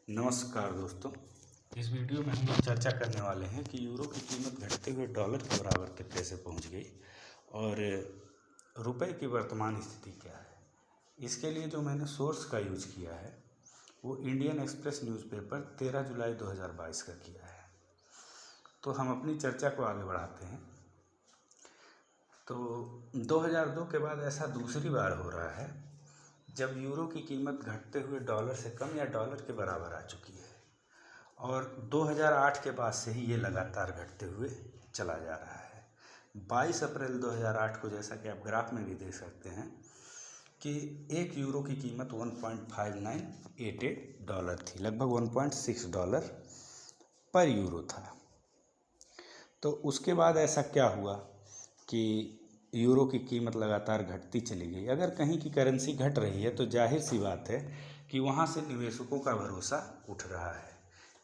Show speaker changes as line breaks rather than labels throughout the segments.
नमस्कार दोस्तों। इस वीडियो में हम लोग चर्चा करने वाले हैं कि यूरो की कीमत घटते हुए डॉलर के बराबर तक कैसे पहुंच गई और रुपए की वर्तमान स्थिति क्या है। इसके लिए जो मैंने सोर्स का यूज किया है वो इंडियन एक्सप्रेस न्यूज़पेपर 13 जुलाई 2022 का किया है। तो हम अपनी चर्चा को आगे बढ़ाते हैं। तो 2002 के बाद ऐसा दूसरी बार हो रहा है जब यूरो की कीमत घटते हुए डॉलर से कम या डॉलर के बराबर आ चुकी है और 2008 के बाद से ही ये लगातार घटते हुए चला जा रहा है। 22 अप्रैल 2008 को, जैसा कि आप ग्राफ में भी देख सकते हैं, कि एक यूरो की कीमत 1.5988 डॉलर थी, लगभग 1.6 डॉलर पर यूरो था। तो उसके बाद ऐसा क्या हुआ कि यूरो की कीमत लगातार घटती चली गई। अगर कहीं की करेंसी घट रही है तो जाहिर सी बात है कि वहाँ से निवेशकों का भरोसा उठ रहा है,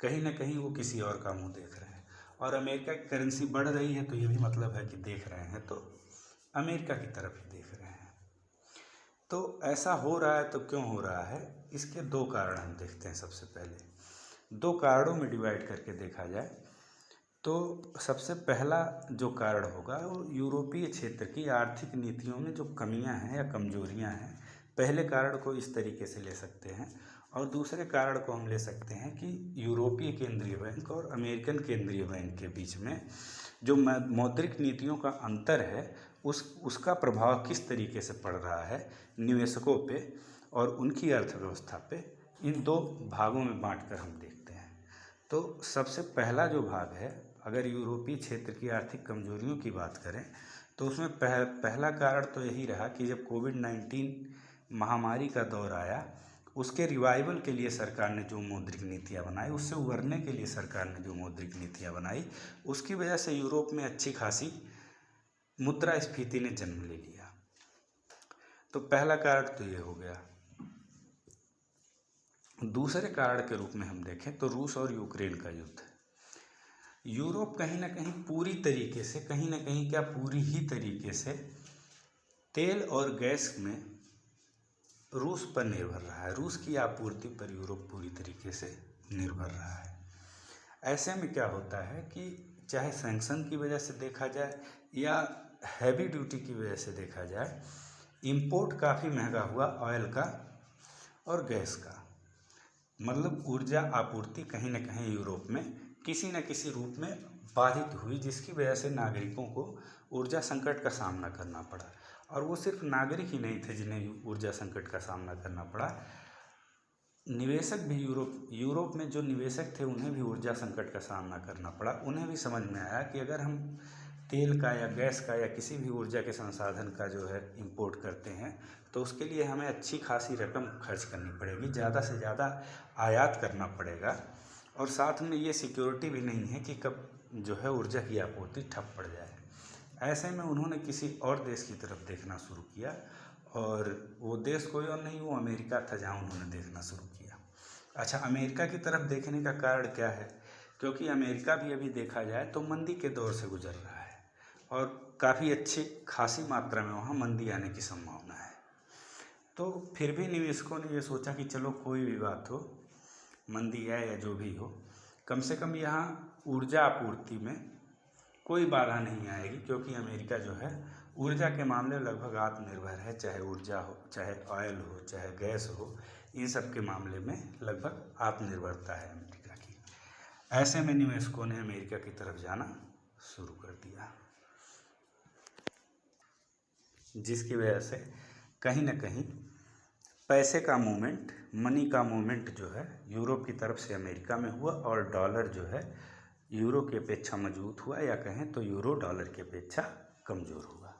कहीं ना कहीं वो किसी और का मुंह देख रहे हैं। और अमेरिका की करेंसी बढ़ रही है तो ये भी मतलब है कि देख रहे हैं तो अमेरिका की तरफ ही देख रहे हैं। तो ऐसा हो रहा है तो क्यों हो रहा है, इसके दो कारण हम देखते हैं। सबसे पहले दो कारणों में डिवाइड करके देखा जाए तो सबसे पहला जो कारण होगा वो यूरोपीय क्षेत्र की आर्थिक नीतियों में जो कमियां हैं या कमजोरियां हैं। पहले कारण को इस तरीके से ले सकते हैं और दूसरे कारण को हम ले सकते हैं कि यूरोपीय केंद्रीय बैंक और अमेरिकन केंद्रीय बैंक के बीच में जो मौद्रिक नीतियों का अंतर है उसका प्रभाव किस तरीके से पड़ रहा है निवेशकों पे और उनकी अर्थव्यवस्था पे। इन दो भागों में बांटकर हम देखते हैं। तो सबसे पहला जो भाग है, अगर यूरोपीय क्षेत्र की आर्थिक कमजोरियों की बात करें तो उसमें पहला कारण तो यही रहा कि जब कोविड-19 महामारी का दौर आया, उसके रिवाइवल के लिए सरकार ने जो मौद्रिक नीतियां बनाई, उससे उबरने के लिए सरकार ने जो मौद्रिक नीतियां बनाई, उसकी वजह से यूरोप में अच्छी खासी मुद्रास्फीति ने जन्म ले लिया। तो पहला कारण तो ये हो गया। दूसरे कारण के रूप में हम देखें तो रूस और यूक्रेन का युद्ध। यूरोप कहीं ना कहीं पूरी तरीके से, कहीं ना कहीं क्या पूरी ही तरीके से तेल और गैस में रूस पर निर्भर रहा है। रूस की आपूर्ति पर यूरोप पूरी तरीके से निर्भर रहा है। ऐसे में क्या होता है कि चाहे सैंक्शन की वजह से देखा जाए या हैवी ड्यूटी की वजह से देखा जाए, इंपोर्ट काफ़ी महंगा हुआ ऑयल का और गैस का। मतलब ऊर्जा आपूर्ति कहीं ना कहीं यूरोप में किसी न किसी रूप में बाधित हुई, जिसकी वजह से नागरिकों को ऊर्जा संकट का सामना करना पड़ा। और वो सिर्फ नागरिक ही नहीं थे जिन्हें ऊर्जा संकट का सामना करना पड़ा, निवेशक भी यूरोप में जो निवेशक थे उन्हें भी ऊर्जा संकट का सामना करना पड़ा। उन्हें भी समझ में आया कि अगर हम तेल का या गैस का या किसी भी ऊर्जा के संसाधन का जो है इंपोर्ट करते हैं तो उसके लिए हमें अच्छी खासी रकम खर्च करनी पड़ेगी, ज़्यादा से ज़्यादा आयात करना पड़ेगा। और साथ में ये सिक्योरिटी भी नहीं है कि कब जो है ऊर्जा की आपूर्ति ठप पड़ जाए। ऐसे में उन्होंने किसी और देश की तरफ देखना शुरू किया और वो देश कोई और नहीं, वो अमेरिका था, जहाँ उन्होंने देखना शुरू किया। अच्छा, अमेरिका की तरफ देखने का कारण क्या है? क्योंकि अमेरिका भी अभी देखा जाए तो मंदी के दौर से गुजर रहा है और काफ़ी अच्छी खासी मात्रा में वहाँ मंदी आने की संभावना है। तो फिर भी निवेशकों ने ये सोचा कि चलो कोई भी बात हो, मंदी है या जो भी हो, कम से कम यहाँ ऊर्जा आपूर्ति में कोई बाधा नहीं आएगी, क्योंकि अमेरिका जो है ऊर्जा के मामले लगभग आत्मनिर्भर है। चाहे ऊर्जा हो, चाहे ऑयल हो, चाहे गैस हो, इन सब के मामले में लगभग आत्मनिर्भरता है अमेरिका की। ऐसे में निवेशकों ने अमेरिका की तरफ जाना शुरू कर दिया, जिसकी वजह से कहीं ना कहीं पैसे का मूवमेंट, मनी का मूवमेंट जो है यूरोप की तरफ से अमेरिका में हुआ और डॉलर जो है यूरो की अपेक्षा मजबूत हुआ, या कहें तो यूरो डॉलर की अपेक्षा कमज़ोर हुआ।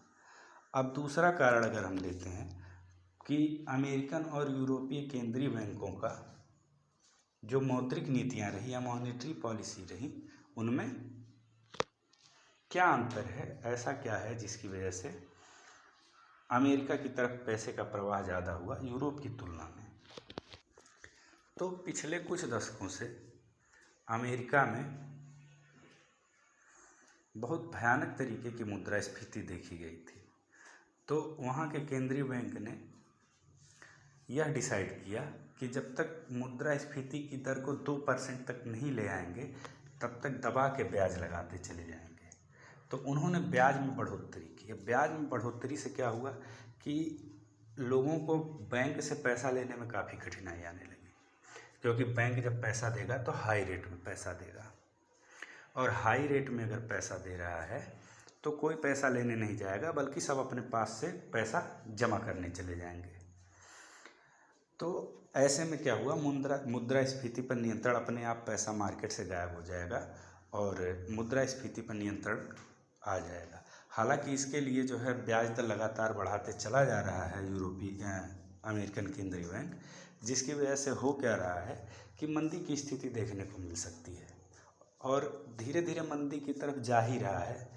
अब दूसरा कारण अगर हम लेते हैं कि अमेरिकन और यूरोपीय केंद्रीय बैंकों का जो मौद्रिक नीतियां रही या मॉनेटरी पॉलिसी रही, उनमें क्या अंतर है, ऐसा क्या है जिसकी वजह से अमेरिका की तरफ पैसे का प्रवाह ज़्यादा हुआ यूरोप की तुलना में। तो पिछले कुछ दशकों से अमेरिका में बहुत भयानक तरीके की मुद्रास्फीति देखी गई थी। तो वहाँ के केंद्रीय बैंक ने यह डिसाइड किया कि जब तक मुद्रास्फीति की दर को 2% तक नहीं ले आएंगे तब तक दबा के ब्याज लगाते चले जाएंगे। तो उन्होंने ब्याज में बढ़ोतरी की। ब्याज में बढ़ोतरी से क्या हुआ कि लोगों को बैंक से पैसा लेने में काफ़ी कठिनाई आने लगी, क्योंकि बैंक जब पैसा देगा तो हाई रेट में पैसा देगा, और हाई रेट में अगर पैसा दे रहा है तो कोई पैसा लेने नहीं जाएगा, बल्कि सब अपने पास से पैसा जमा करने चले जाएंगे। तो ऐसे में क्या हुआ, मुद्रास्फीति पर नियंत्रण, अपने आप पैसा मार्केट से गायब हो जाएगा और मुद्रास्फीति पर नियंत्रण आ जाएगा। हालांकि इसके लिए जो है ब्याज दर लगातार बढ़ाते चला जा रहा है अमेरिकन केंद्रीय बैंक, जिसकी वजह से हो क्या रहा है कि मंदी की स्थिति देखने को मिल सकती है और धीरे धीरे मंदी की तरफ जा ही रहा है।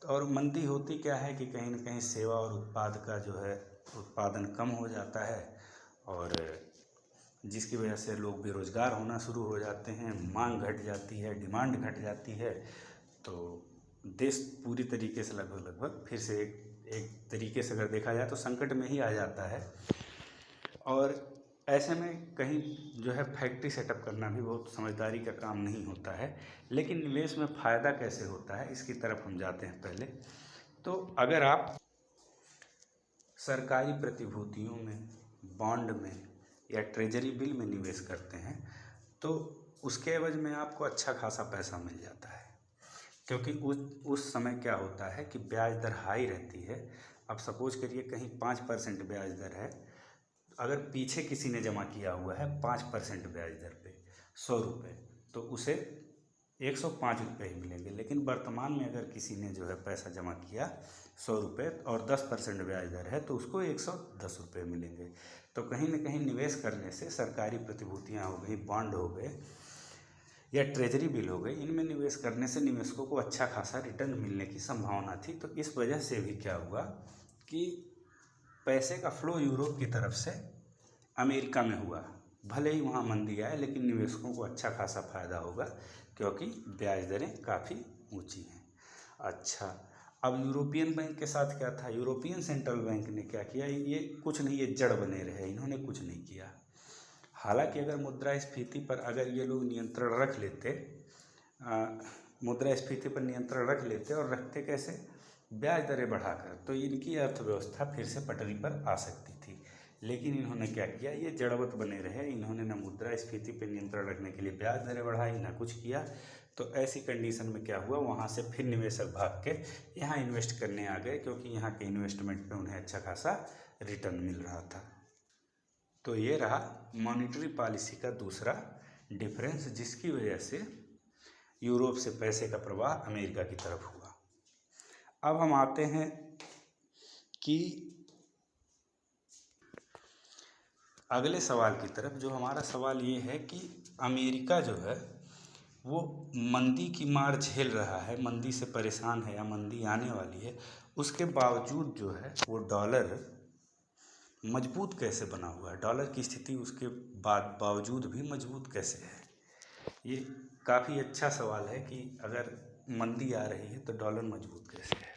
और मंदी होती क्या है कि कहीं ना कहीं सेवा और उत्पाद का जो है उत्पादन कम हो जाता है, और जिसकी वजह से लोग बेरोज़गार होना शुरू हो जाते हैं, मांग घट जाती है, डिमांड घट जाती है, तो देश पूरी तरीके से लगभग फिर से एक तरीके से अगर देखा जाए तो संकट में ही आ जाता है। और ऐसे में कहीं जो है फैक्ट्री सेटअप करना भी बहुत समझदारी का काम नहीं होता है। लेकिन निवेश में फ़ायदा कैसे होता है, इसकी तरफ हम जाते हैं पहले। तो अगर आप सरकारी प्रतिभूतियों में, बॉन्ड में या ट्रेजरी बिल में निवेश करते हैं तो उसके एवज में आपको अच्छा खासा पैसा मिल जाता है, क्योंकि उस समय क्या होता है कि ब्याज दर हाई रहती है। अब सपोज करिए कहीं 5% ब्याज दर है, अगर पीछे किसी ने जमा किया हुआ है 5% ब्याज दर पे 100 रुपये, तो उसे 105 रुपये ही मिलेंगे। लेकिन वर्तमान में अगर किसी ने जो है पैसा जमा किया 100 रुपये और 10% ब्याज दर है तो उसको 110 रुपये मिलेंगे। तो कहीं ना कहीं निवेश करने से सरकारी प्रतिभूतियाँ हो गई, बॉन्ड हो गए या ट्रेजरी बिल हो गई, इनमें निवेश करने से निवेशकों को अच्छा खासा रिटर्न मिलने की संभावना थी। तो इस वजह से भी क्या हुआ कि पैसे का फ्लो यूरोप की तरफ से अमेरिका में हुआ। भले ही वहाँ मंदी आए, लेकिन निवेशकों को अच्छा खासा फ़ायदा होगा, क्योंकि ब्याज दरें काफ़ी ऊंची हैं। अच्छा, अब यूरोपियन बैंक के साथ क्या था, यूरोपियन सेंट्रल बैंक ने क्या किया, ये कुछ नहीं, ये जड़ बने रहे, इन्होंने कुछ नहीं किया। हालांकि अगर मुद्रास्फीति पर अगर ये लोग नियंत्रण रख लेते, मुद्रास्फीति पर नियंत्रण रख लेते, और रखते कैसे, ब्याज दरें बढ़ाकर, तो इनकी अर्थव्यवस्था फिर से पटरी पर आ सकती थी। लेकिन इन्होंने क्या किया, ये जड़वत बने रहे, इन्होंने ना मुद्रास्फीति पर नियंत्रण रखने के लिए ब्याज दरें बढ़ाई, ना कुछ किया। तो ऐसी कंडीशन में क्या हुआ, वहाँ से फिर निवेशक भाग के यहाँ इन्वेस्ट करने आ गए, क्योंकि यहाँ के इन्वेस्टमेंट पे उन्हें अच्छा खासा रिटर्न मिल रहा था। तो ये रहा मॉनेटरी पॉलिसी का दूसरा डिफरेंस, जिसकी वजह से यूरोप से पैसे का प्रवाह अमेरिका की तरफ हुआ। अब हम आते हैं कि अगले सवाल की तरफ। जो हमारा सवाल ये है कि अमेरिका जो है वो मंदी की मार झेल रहा है, मंदी से परेशान है या मंदी आने वाली है, उसके बावजूद जो है वो डॉलर मजबूत कैसे बना हुआ है, डॉलर की स्थिति उसके बावजूद भी मजबूत कैसे है। ये काफ़ी अच्छा सवाल है कि अगर मंदी आ रही है तो डॉलर मजबूत कैसे है।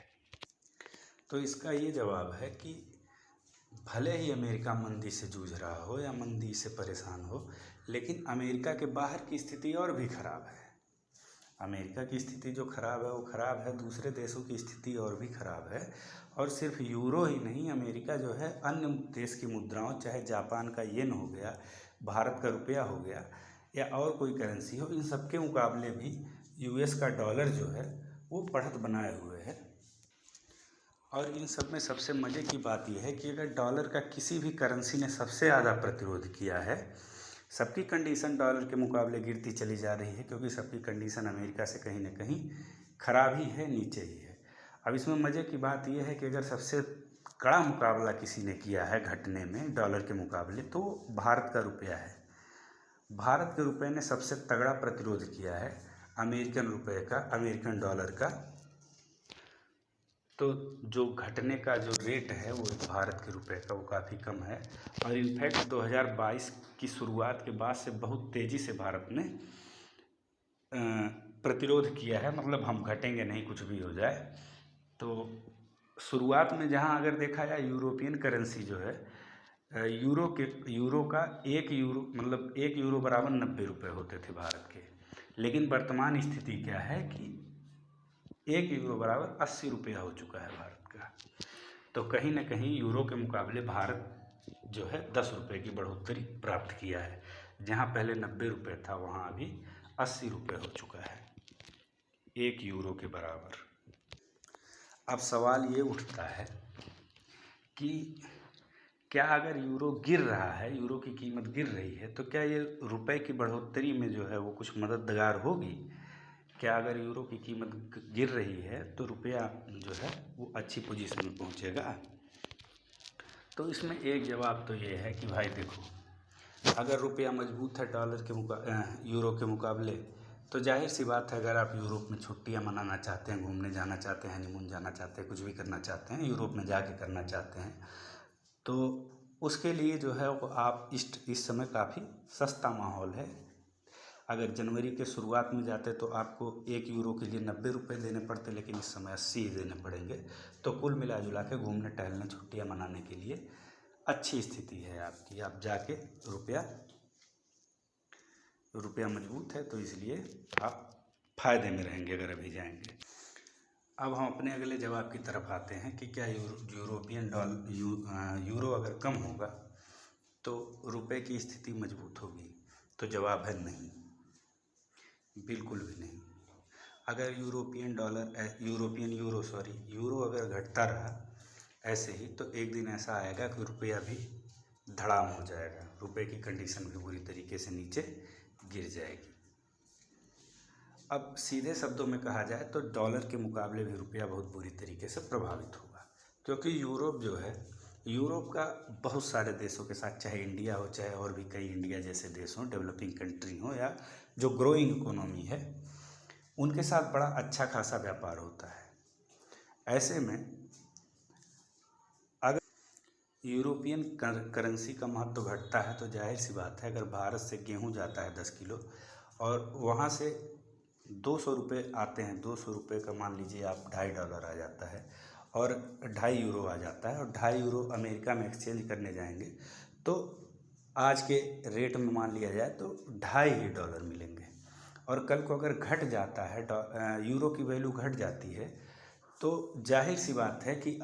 तो इसका ये जवाब है कि भले ही अमेरिका मंदी से जूझ रहा हो या मंदी से परेशान हो, लेकिन अमेरिका के बाहर की स्थिति और भी ख़राब है। अमेरिका की स्थिति जो ख़राब है वो ख़राब है, दूसरे देशों की स्थिति और भी ख़राब है। और सिर्फ यूरो ही नहीं, अमेरिका जो है अन्य देश की मुद्राओं, चाहे जापान का येन हो गया, भारत का रुपया हो गया या और कोई करेंसी हो, इन सब के मुकाबले भी यूएस का डॉलर जो है वो बढ़त बनाए हुए है। और इन सब में सबसे मज़े की बात यह है कि अगर डॉलर का किसी भी करेंसी ने सबसे ज़्यादा प्रतिरोध किया है, सबकी कंडीशन डॉलर के मुकाबले गिरती चली जा रही है, क्योंकि सबकी कंडीशन अमेरिका से कहीं ना कहीं ख़राब ही है, नीचे ही है। अब इसमें मज़े की बात यह है कि अगर सबसे कड़ा मुकाबला किसी ने किया है घटने में डॉलर के मुकाबले, तो भारत का रुपया है। भारत के रुपये ने सबसे तगड़ा प्रतिरोध किया है अमेरिकन रुपये का, अमेरिकन डॉलर का। तो जो घटने का जो रेट है वो भारत के रुपये का वो काफ़ी कम है। और इनफैक्ट 2022 की शुरुआत के बाद से बहुत तेज़ी से भारत ने प्रतिरोध किया है, मतलब हम घटेंगे नहीं कुछ भी हो जाए। तो शुरुआत में जहां अगर देखा जाए यूरोपियन करेंसी जो है यूरो का 1 यूरो मतलब 1 यूरो बराबर 90 रुपये होते थे भारत के। लेकिन वर्तमान स्थिति क्या है कि 1 यूरो बराबर 80 रुपया हो चुका है भारत का। तो कहीं ना कहीं यूरो के मुकाबले भारत जो है 10 रुपये की बढ़ोतरी प्राप्त किया है। जहाँ पहले 90 रुपये था वहाँ अभी 80 रुपये हो चुका है 1 यूरो के बराबर। अब सवाल ये उठता है कि क्या अगर यूरो गिर रहा है, यूरो की कीमत गिर रही है, तो क्या ये रुपए की बढ़ोतरी में जो है वो कुछ मददगार होगी? क्या अगर यूरो की कीमत गिर रही है तो रुपया जो है वो अच्छी पोजीशन में पहुंचेगा? तो इसमें एक जवाब तो ये है कि भाई देखो, अगर रुपया मजबूत है यूरो के मुकाबले, तो जाहिर सी बात है अगर आप यूरोप में छुट्टियां मनाना चाहते हैं, घूमने जाना चाहते हैं, हनीमून जाना चाहते हैं, कुछ भी करना चाहते हैं, यूरोप में जाके करना चाहते हैं, तो उसके लिए जो है वो आप इस समय काफ़ी सस्ता माहौल है। अगर जनवरी के शुरुआत में जाते तो आपको 1 यूरो के लिए 90 रुपये देने पड़ते, लेकिन इस समय 80 ही देने पड़ेंगे। तो कुल मिला जुला के घूमने टहलने छुट्टियां मनाने के लिए अच्छी स्थिति है आपकी। आप जाके रुपया मजबूत है तो इसलिए आप फायदे में रहेंगे अगर अभी जाएंगे। अब हम अपने अगले जवाब की तरफ आते हैं कि क्या यूरो अगर कम होगा तो रुपए की स्थिति मजबूत होगी? तो जवाब है नहीं, बिल्कुल भी नहीं। अगर यूरो अगर घटता रहा ऐसे ही, तो एक दिन ऐसा आएगा कि रुपया भी धड़ाम हो जाएगा, रुपए की कंडीशन भी बुरी तरीके से नीचे गिर जाएगी। अब सीधे शब्दों में कहा जाए तो डॉलर के मुकाबले भी रुपया बहुत बुरी तरीके से प्रभावित होगा, क्योंकि यूरोप का बहुत सारे देशों के साथ, चाहे इंडिया हो चाहे और भी कई इंडिया जैसे देश हों, डेवलपिंग कंट्री हो या जो ग्रोइंग इकोनॉमी है, उनके साथ बड़ा अच्छा खासा व्यापार होता है। ऐसे में अगर यूरोपियन करेंसी का महत्व घटता है तो जाहिर सी बात है, अगर भारत से गेहूं जाता है 10 किलो और वहाँ से 200 रुपये आते हैं, 200 रुपये का मान लीजिए आप $2.5 आ जाता है और 2.5 यूरो आ जाता है, और 2.5 यूरो अमेरिका में एक्सचेंज करने जाएंगे तो आज के रेट में मान लिया जाए तो $2.5 ही मिलेंगे। और कल को अगर घट जाता है, यूरो की वैल्यू घट जाती है, तो जाहिर सी बात है कि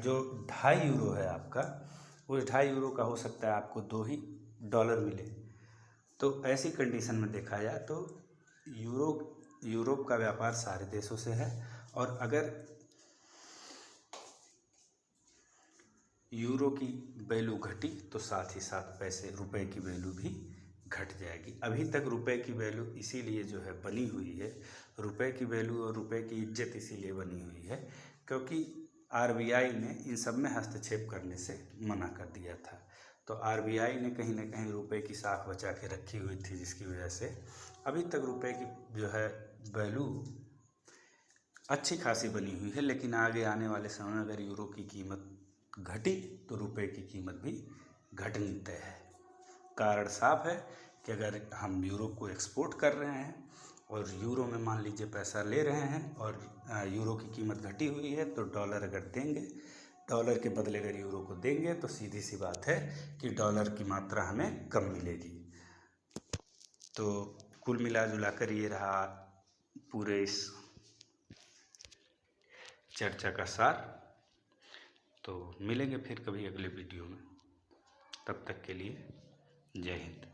जो 2.5 यूरो है आपका, उस 2.5 यूरो का हो सकता है आपको $2 ही मिले। तो ऐसी कंडीशन में देखा जाए तो यूरोप का व्यापार सारे देशों से है, और अगर यूरो की वैल्यू घटी तो साथ ही साथ रुपए की वैल्यू भी घट जाएगी। अभी तक रुपए की वैल्यू इसीलिए जो है बनी हुई है, रुपए की वैल्यू और रुपए की इज्जत इसीलिए बनी हुई है क्योंकि आरबीआई ने इन सब में हस्तक्षेप करने से मना कर दिया था। तो आरबीआई ने कहीं ना कहीं रुपए की साख बचा के रखी हुई थी, जिसकी वजह से अभी तक रुपए की जो है वैल्यू अच्छी खासी बनी हुई है। लेकिन आगे आने वाले समय में अगर यूरो की कीमत घटी तो रुपए की कीमत भी घटनी तय है। कारण साफ है कि अगर हम यूरो को एक्सपोर्ट कर रहे हैं और यूरो में मान लीजिए पैसा ले रहे हैं और यूरो की कीमत घटी हुई है, तो डॉलर अगर देंगे, डॉलर के बदले अगर यूरो को देंगे तो सीधी सी बात है कि डॉलर की मात्रा हमें कम मिलेगी। तो कुल मिला जुला कर ये रहा पूरे इस चर्चा का सार। तो मिलेंगे फिर कभी अगले वीडियो में, तब तक के लिए जय हिंद।